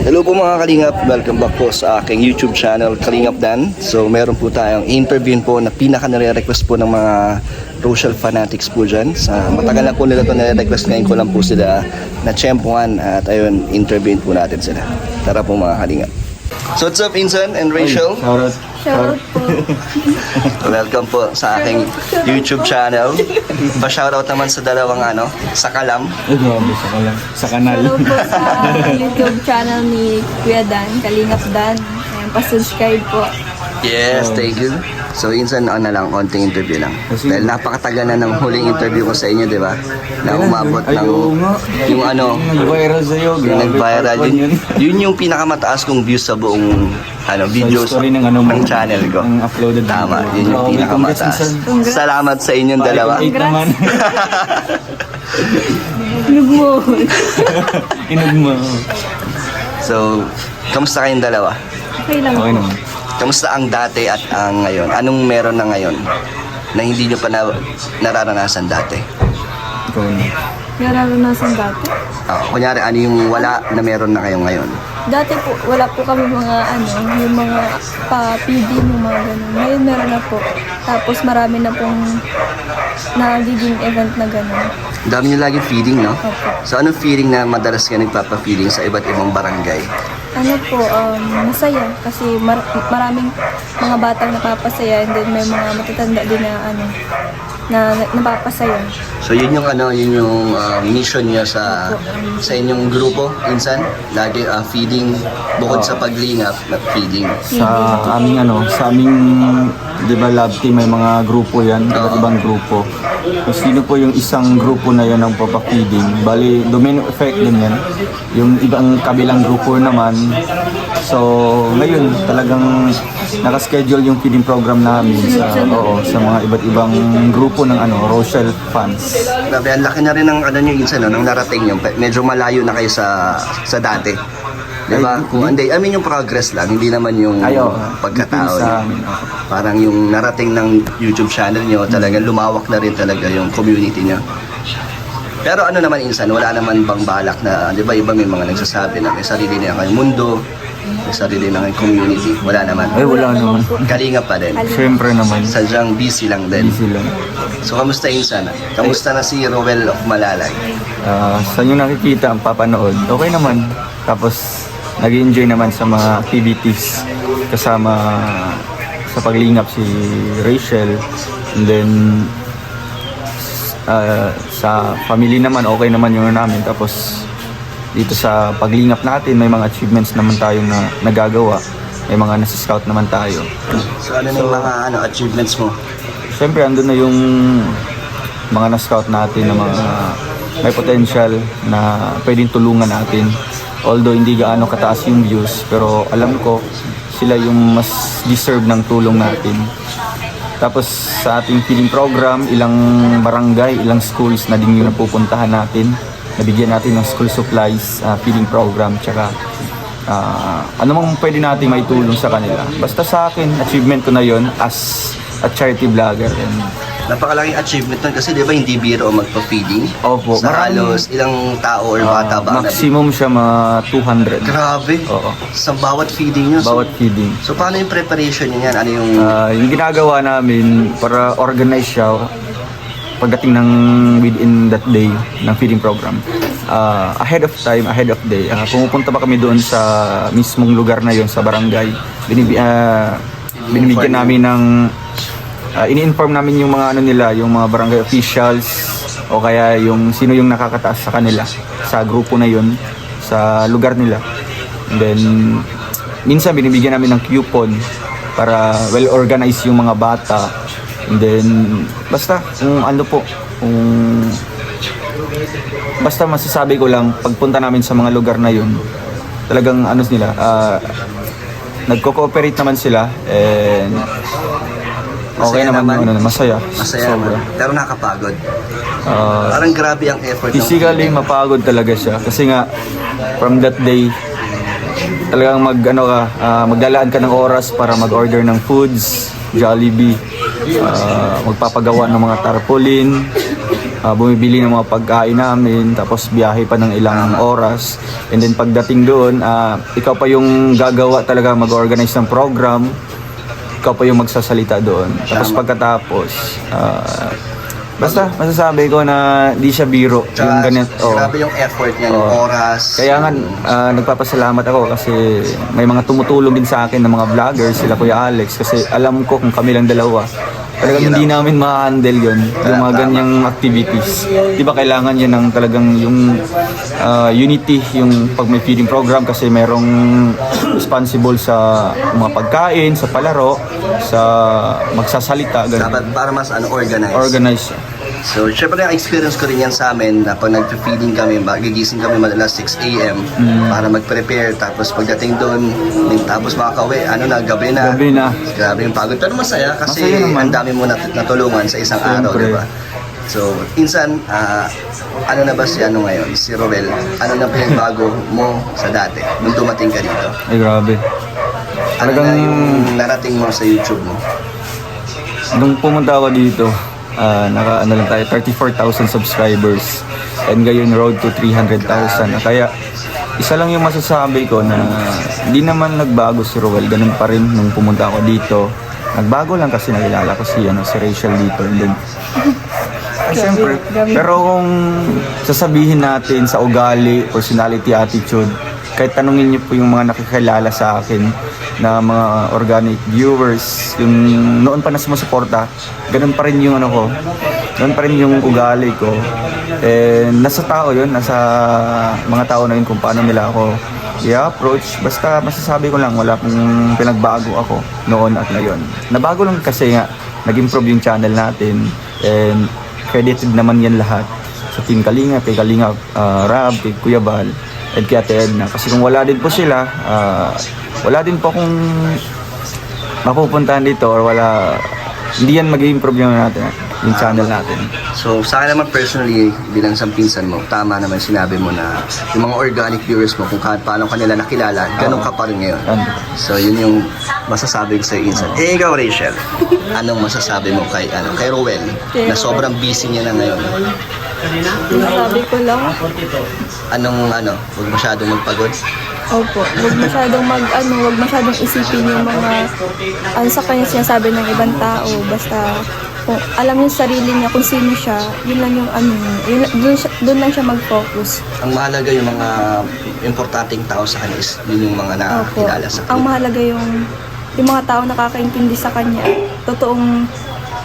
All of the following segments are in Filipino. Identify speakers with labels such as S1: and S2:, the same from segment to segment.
S1: Hello po mga Kalingap, welcome back po sa aking YouTube channel Kalingap Dan. So meron po tayong interview po na pinaka nare-request po ng mga Rochelle fanatics po dyan. Matagal na po nila ito nare-request, ngayon ko lang po sila na tsempuhan at ayun, interviewin po natin sila. Tara po mga Kalingap. So what's up Insan and Rachel?
S2: Shoutout po.
S1: Welcome po sa aking YouTube channel. Pa-shoutout naman sa dalawang sa Kalam.
S3: Ay, grabe, sa kalam. Sa kanal.
S2: Hello po sa YouTube channel ni Kuya Dan, Kalingap Dan. Ayan, pa-subscribe po.
S1: Yes, thank you. So, Insan, lang, konting interview lang.
S3: Kasi-
S1: Dahil napakatagal na ng huling interview ko sa inyo, di ba? Na umabot
S3: Ay,
S1: ng,
S3: oo nga.
S1: yung
S3: Nag-viral sa'yo.
S1: yung
S3: Grabe,
S1: nag-viral.
S3: part one
S1: Yun yung pinakamataas kong views sa buong videos
S3: story ng
S1: ng channel ko.
S3: Ng uploaded
S1: Tama,
S3: video.
S1: yun yung
S3: Grabe,
S1: pinakamataas.
S3: congrats,
S1: Salamat sa inyong dalawa.
S3: 5.8 naman.
S2: Inog mo.
S3: Inog mo.
S1: So, kamusta kayong dalawa?
S2: Okay lang
S3: Okay
S2: po.
S3: naman.
S1: Kamusta ang dati at ang ngayon? Anong meron na ngayon na hindi nyo pa nararanasan dati?
S3: Ikaw na.
S2: Nararanasan dati.
S1: Kunyari, ano yung wala na meron na kayo ngayon?
S2: Dati po, wala po kami mga yung mga pa-PD, yung mga ganun. Ngayon meron na po. Tapos marami na pong nagiging event na ganun.
S1: Ang dami nyo lagi feeding, no?
S2: Opo.
S1: So, anong feeling na madalas ka nagpapa-feeding sa iba't ibang barangay?
S2: Ano po, masaya. Kasi maraming mga batang napapasaya and then may mga matatanda din na napapasaya.
S1: So, yun yung mission niya sa inyong grupo, Insan? Lagi feeding, bukod sa paglingap, feeding.
S3: Sa aming, di ba, lab team, may mga grupo yan, iba't ibang grupo. Kung sino po yung isang grupo na yan ang papakiding, bali, domino effect din yan. Yung ibang kabilang grupo naman. So, ngayon, talagang nakaschedule yung feeding program namin sa mga iba't ibang grupo ng Rochelle fans.
S1: Grabe, ang laki na rin ng nyo, Insan, nang narating nyo. Medyo malayo na kayo sa dati. Di ba? Hindi, yung progress lang, hindi naman yung pagkatao.
S3: Sa amin.
S1: Parang yung narating ng YouTube channel nyo, talagang lumawak na rin talaga yung community nyo. Pero ano naman Insan, wala naman bang balak na, di ba iba may mga nagsasabi na may sarili na kayong mundo, may sarili na kayong community, wala naman.
S3: Ay, wala naman.
S1: Kalinga pa din.
S3: Siyempre naman.
S1: Sadyang busy lang din.
S3: Busy lang.
S1: So, kamusta Insan? Kamusta na si Rowell of Malalay?
S3: Saan yung nakikita ang papanood? Okay naman. Tapos, nag-enjoy naman sa mga activities kasama sa paglingap si Rachel. And then, sa family naman, okay naman yung namin. Tapos, dito sa paglingap natin, may mga achievements naman tayong na nagagawa. May mga nasa-scout naman tayo.
S1: So, ano na yung mga achievements mo?
S3: Siyempre, andun na yung mga na-scout natin na mga may potential na pwedeng tulungan natin. Although hindi gaano kataas yung views, pero alam ko sila yung mas deserve ng tulong natin. Tapos sa ating feeding program, ilang barangay, ilang schools na din yung napupuntahan natin. Nabigyan natin ng school supplies, feeding program, tsaka ano mang pwede natin may tulong sa kanila. Basta sa akin, achievement ko na yon as a charity vlogger. And
S1: Napakalaking achievement nun kasi di ba hindi biro magpa-feeding?
S3: Opo,
S1: Sa
S3: marami.
S1: halos ilang tao or bata ba?
S3: maximum siya mga 200.
S1: Grabe!
S3: Oo.
S1: Sa bawat feeding nyo.
S3: Bawat feeding.
S1: So, paano yung preparation niyan? Ano yung...
S3: Yung ginagawa namin para organize siya pagdating ng within that day ng feeding program. Ahead of day, pumupunta pa kami doon sa mismong lugar na yon sa barangay. Binibigyan namin ng ini-inform namin yung mga yung mga barangay officials o kaya yung sino yung nakakataas sa kanila sa grupo na yon sa lugar nila. And then minsan binibigyan namin ng coupon para well organized yung mga bata. And then basta basta masasabi ko lang pagpunta namin sa mga lugar na yun, talagang nagko-cooperate naman sila and okay naman. Masaya.
S1: Masaya
S3: Sobra.
S1: naman. Pero nakakapagod. Parang grabe ang effort.
S3: Physically mapagod talaga siya kasi nga from that day talagang maglalaan ka ng oras para mag-order ng foods, Jollibee, magpapagawa ng mga tarpaulin, bumibili ng mga pagkain namin, tapos biyahe pa ng ilang oras. And then pagdating doon, ikaw pa yung gagawa talaga, mag-organize ng program, ikaw pa yung magsasalita doon. Tapos pagkatapos, basta masasabi ko na di siya biro.
S1: Tsaka,
S3: Yung ganyan,
S1: grabe yung effort niya, yung oras.
S3: Kaya nga, nagpapasalamat ako kasi may mga tumutulong din sa akin ng mga vloggers, sila Kuya Alex, kasi alam ko kung kami lang dalawa, talagang hindi namin ma-handle yun, yung mga ganyang activities. Di ba kailangan yun ng talagang yung unity, yung pag may feeding program, kasi merong responsible sa mga pagkain, sa palaro, sa magsasalita, ganun.
S1: Dapat para mas organized.
S3: Organize.
S1: So, syempre ang experience ko rin yan sa amin na pag nag-feeding kami, magigising kami madalas 6 a.m. para mag-prepare. Tapos pagdating doon, tapos makakauwi, gabi na.
S3: Gabi na.
S1: Grabe yung pagod. Pero masaya kasi
S3: Masaya naman.
S1: ang dami mo natulungan sa isang araw,
S3: Siyempre.
S1: di ba? So, insan, ano na ba si ngayon, si Rowel? Ano na pinagbago mo sa dati nung dumating ka dito?
S3: Ay, grabe.
S1: Ano
S3: Talagang-
S1: na yung narating mo sa YouTube mo?
S3: Nung pumunta ako dito, lang tayo, 34,000 subscribers. And ngayon, road to 300,000. Kaya, isa lang yung masasabi ko na hindi naman nagbago si Rowel. Ganun pa rin nung pumunta ako dito. Nagbago lang kasi nakilala ko si Rachel dito. And then, siyempre, pero kung sasabihin natin sa ugali, personality, attitude, kahit tanungin niyo po yung mga nakikilala sa akin na mga organic viewers, yung noon pa na sumusuporta, ganun pa rin yung ganun pa rin yung ugali ko. And nasa tao yun, nasa mga tao na yun kung paano nila ako i-approach. Basta masasabi ko lang, wala pong pinagbago ako noon at ngayon. Nabago lang kasi nga, nag-improve yung channel natin, and credited naman yan lahat sa Team Kalinga, kay Kalinga Rab, kay Kuya Bal, and kay Ate Edna. Kasi kung wala din po sila, wala din po akong mapupuntahan dito, or hindi yan mag-improve yung channel natin.
S1: So, sa akin naman personally, bilang isang pinsan mo, tama naman sinabi mo na yung mga organic viewers mo, kung paano kanila nakilala, ganun ka pa rin ngayon. So, yun yung masasabi ko sa insan. Ikaw, Rachel, anong masasabi mo kay Rowel, na sobrang busy niya na ngayon?
S2: Sabi ko lang,
S1: Huwag masyadong magpagod?
S2: opo, wag masyadong isipin yung mga, sa kanya sinasabi ng ibang tao, basta kung alam niya sa sarili niya kung sino siya, yun lang yung doon lang siya mag-focus.
S1: Ang mahalaga yung mga importanteng tao sa kanya is yun yung mga
S2: Opo.
S1: nakakilala sa
S2: Ang
S1: kanya.
S2: mahalaga yung mga tao nakakaintindi sa kanya, totoong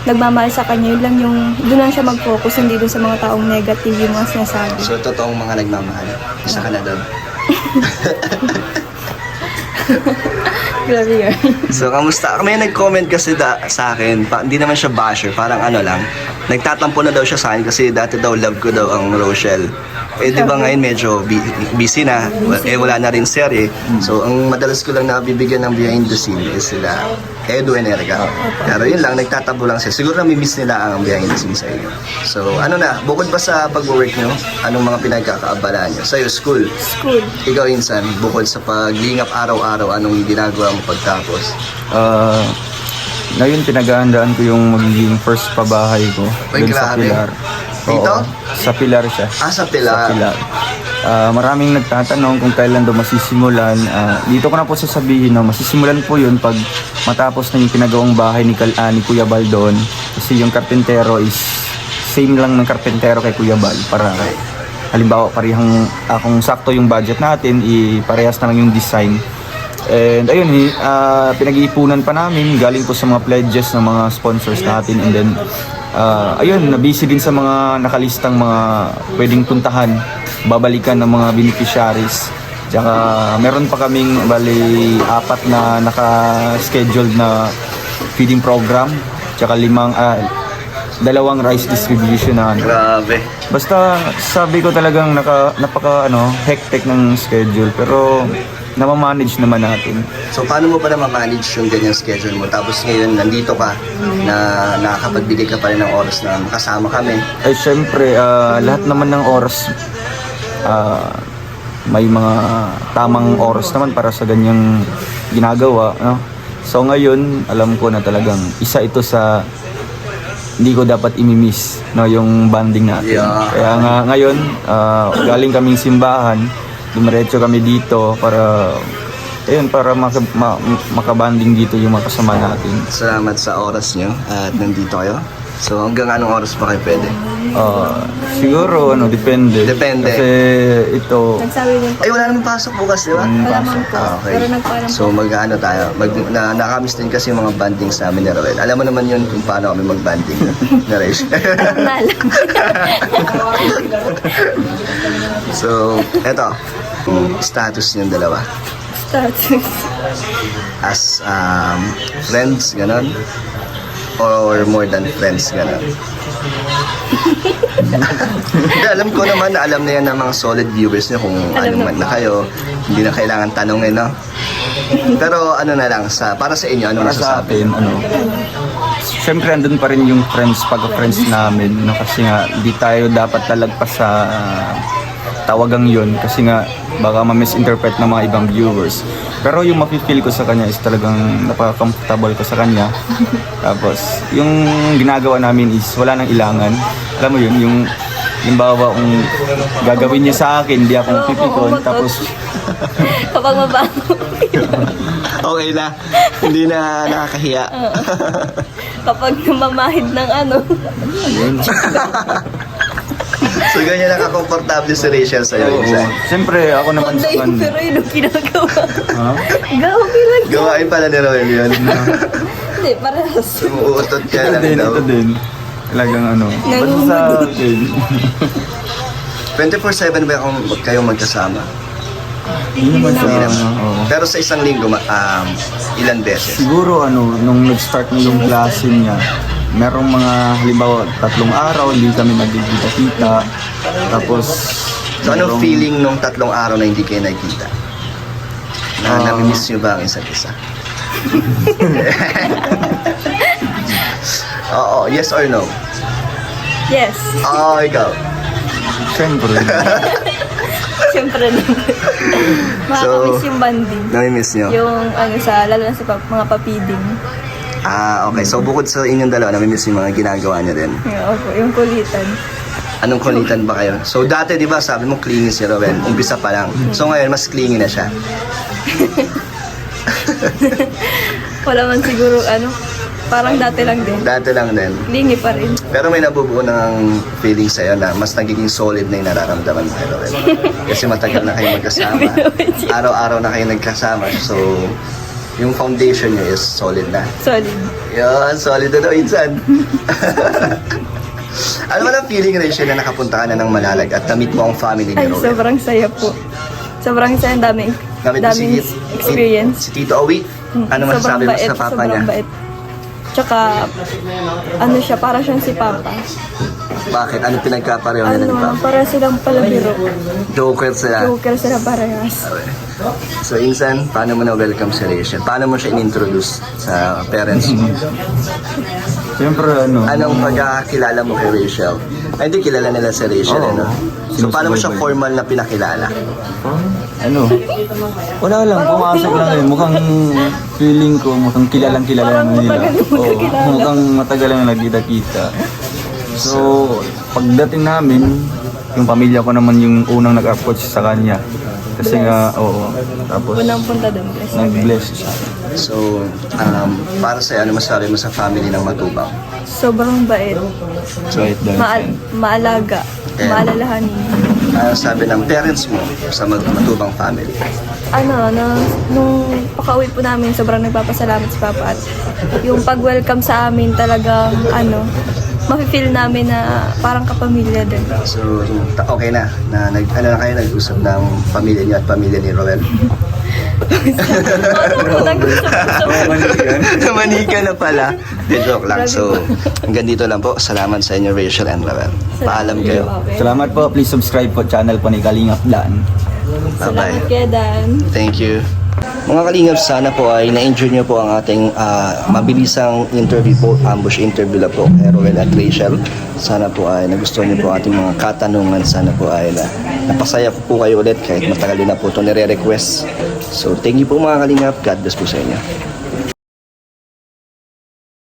S2: nagmamahal sa kanya, yun lang doon lang siya mag-focus, hindi doon sa mga taong negative yung mga sinasabi.
S1: So, totoong mga nagmamahal. Isa ka na doon.
S2: Grabe yun.
S1: So, kamusta? May nag-comment kasi sa akin, hindi naman siya basher, parang lang, nagtatampo na daw siya sa akin kasi dati daw love ko daw ang Rochelle. Di ba ngayon medyo busy na, wala na rin serye. So, ang madalas ko lang nabibigyan ng behind the scene is sila Edu and Erica. Pero yun lang, nagtatampo lang siya. Siguro nami-miss nila ang behind the scene sa inyo. So, bukod pa sa pag-work nyo, anong mga pinagkakaabalaan nyo? Sa'yo, school.
S2: School.
S1: Ikaw, Insan, bukod sa paglingap araw-araw, anong ginagawa mo pagtapos?
S3: Ngayon, pinaghahandaan ko yung magiging first pabahay ko
S1: Uy,
S3: dun sa
S1: grabe.
S3: Pilar.
S1: Dito?
S3: Oo, sa Pilar siya.
S1: Sa Pilar.
S3: Sa Pilar. Maraming nagtatanong kung kailan daw masisimulan. Dito ko na po sasabihin na masisimulan po yun pag matapos na yung pinagawang bahay ni Kuya Bal doon. Kasi yung karpentero is same lang ng karpentero kay Kuya Bal. Para halimbawa parehang kung sakto yung budget natin, parehas na lang yung design. And ayun, pinag-iipunan pa namin galing po sa mga pledges ng mga sponsors natin. And then ayun, nabisi din sa mga nakalistang mga pwedeng puntahan, babalikan ng mga beneficiaries. Tsaka meron pa kaming 4 na naka-scheduled na feeding program. Tsaka 2 rice distribution na
S1: Grabe.
S3: Basta sabi ko talagang napaka hectic ng schedule, pero namamanage naman natin.
S1: So, paano mo pa na ma-manage yung ganyang schedule mo? Tapos ngayon, nandito ka na nakakapagbigay ka pa rin ng oras na makasama kami.
S3: Ay syempre, lahat naman ng oras, may mga tamang oras naman para sa ganyang ginagawa, no? So ngayon, alam ko na talagang isa ito sa hindi ko dapat imimiss, no, yung banding natin.
S1: Yeah.
S3: Kaya nga ngayon, galing kaming simbahan, dumiretso kami dito para makabanding dito yung mga kasama natin.
S1: Salamat sa oras nyo at nandito kayo. So hanggang anong oras pa kayo pwede?
S3: Siguro depende.
S1: Depende.
S3: Kasi ito
S2: Nagsabi din po.
S1: Ay, wala namang pasok bukas, di ba?
S2: Wala man po.
S1: Okay.
S2: Pero nagpaalam po.
S1: So mag-ano tayo, nakamiss din kasi yung mga bandings namin ni Roel. Alam mo naman yun kung paano kami mag-banding na Rachel.
S2: Alam.
S1: So, eto, status niyong dalawa.
S2: Status.
S1: As friends, ganon? Or more than friends, ganon? Hindi, alam ko naman na alam na yan ng mga solid viewers niyo kung ano man na kayo. Hindi na kailangan tanongin, no? Pero ano na lang, para sa inyo, ano
S3: para sa
S1: masasabi?
S3: atin, syempre andun pa rin yung pagka-friends namin, no? Kasi nga, di tayo dapat talagpas sa tawagang yun kasi nga baka ma-misinterpret ng mga ibang viewers. Pero yung mafe-feel ko sa kanya is talagang napaka-comfortable ko sa kanya. Tapos, yung ginagawa namin is wala nang ilangan. Alam mo yun, yung bawa kung gagawin niya sa akin, hindi ako pipikon. Tapos,
S2: Kapag mabaho.
S1: Okay na, hindi na nakakahiya.
S2: Kapag namamahid ng ano.
S1: So ganyan nakakomportable si Rachel sa'yo.
S3: oo. Siyempre, ako naman
S2: Wanda
S3: sa
S2: yung
S3: kanya.
S2: pero yun ang ginagawa.
S3: Ha?
S2: Okay lang.
S1: Gawain pala ni Roel yun.
S2: Hindi, parehas.
S1: Umuutot ka
S3: Ito
S1: lang
S3: din,
S1: daw.
S3: ito din. Talagang basta sa akin.
S1: 24/7 ba kayong magkasama?
S3: Hindi naman sa,
S1: Hindi naman.
S3: oo.
S1: Pero sa isang linggo, ilan beses?
S3: Siguro nung nag-start na yung klase niya, merong mga halimbawa 3 araw hindi kami nagkikita-kita. Tapos
S1: So anong
S3: merong-
S1: feeling nung 3 araw na hindi kayo nakikita? Nami-miss nyo ba ang isa't isa? Oo, yes or no?
S2: Yes.
S1: Oo, ikaw.
S3: Siyempre.
S2: Siyempre naman. Makakamiss yung banding.
S1: Nami-miss nyo?
S2: Yung lalo na sa mga papiding.
S1: Okay. So bukod sa inyong dalawa, nami-miss yung mga ginagawa nyo din.
S2: Opo, yung kulitan.
S1: Anong kulitan ba kayo? So dati, di ba, sabi mo clingy si Roel. Umpisa pa lang. So ngayon, mas clingy na siya.
S2: Wala man siguro parang dati lang din.
S1: Dati lang din.
S2: Lingi pa rin.
S1: Pero may nabubuo ng feeling sa'yo na mas nagiging solid na yung nararamdaman mo kay Roel. Kasi matagal na kayo magkasama. Araw-araw na kayo nagkasama. So, yung foundation niyo is solid na.
S2: Solid.
S1: Yan, solid na daw, Insan. Ano ba ang feeling, Rachel, na nakapunta ka na ng Malalag at na-meet mo ang family ni
S2: Ay,
S1: Roel?
S2: sobrang saya po. Sobrang saya, daming
S1: Gamit mo
S2: experience.
S1: si Tito Owi. Ano masasabi mo sa papa niya?
S2: Sobrang bait. Tsaka, siya, para siyang si Papa.
S1: Bakit? Ano pinagkapareho nila ni Papa?
S2: Para silang palabiro.
S1: Joker sila.
S2: Joker sila parehas.
S1: Okay. So, Insan, paano mo na-welcome si Rachel? Paano mo siya in-introduce sa parents mo?
S3: Siyempre
S1: Anong pagkakakilala mo kay Rachel? Ay, hindi kilala nila si Rachel,
S3: Oo.
S1: ano? So, paano mo siya
S3: Sinusubaybay.
S1: formal na pinakilala?
S3: Wala lang, pumasok lang yun. Mukhang feeling ko, mukhang kilalang kilala
S2: Parang
S3: na nila.
S2: matagal mo nakilala.
S3: Mukhang matagal na nagkita-kita. So, pagdating namin, yung pamilya ko naman yung unang nag-approach sa kanya. Kasi nga, tapos
S2: Unang punta doon. Bless.
S3: nag-bless siya.
S1: So, para sa'yo, ano masasabi mo sa family ng Matubang?
S2: Sobrang bait.
S3: Right down.
S2: Maalaga. Maalalahanin.
S1: Ano sabi ng parents mo sa Matubang family?
S2: Nung pakauwi po namin, sobrang nagpapasalamat si Papa. At yung pag-welcome sa amin talagang, mafe-feel namin na parang kapamilya din.
S1: So, okay na kayo nag-usap ng pamilya niyo at pamilya ni Roel? Namanika na pala. Joke lang. So, hanggang dito lang po. Salamat sa inyo, Rachel and Roel. Paalam kayo.
S3: Salamat po. Please subscribe po channel po ni Kalingap Dan.
S2: Salamat
S1: Bye-bye.
S2: kaya Dan.
S1: Thank you. Mga kalingap, sana po ay na-enjoy nyo po ang ating mabilisang interview po, ambush interview lang po kay Roel at Rachel. Sana po ay nagustuhan nyo po ating mga katanungan. Sana po ay napasaya ko po kayo ulit kahit matagal din na po ito nire-request. So thank you po mga kalingap. God bless po sa inyo.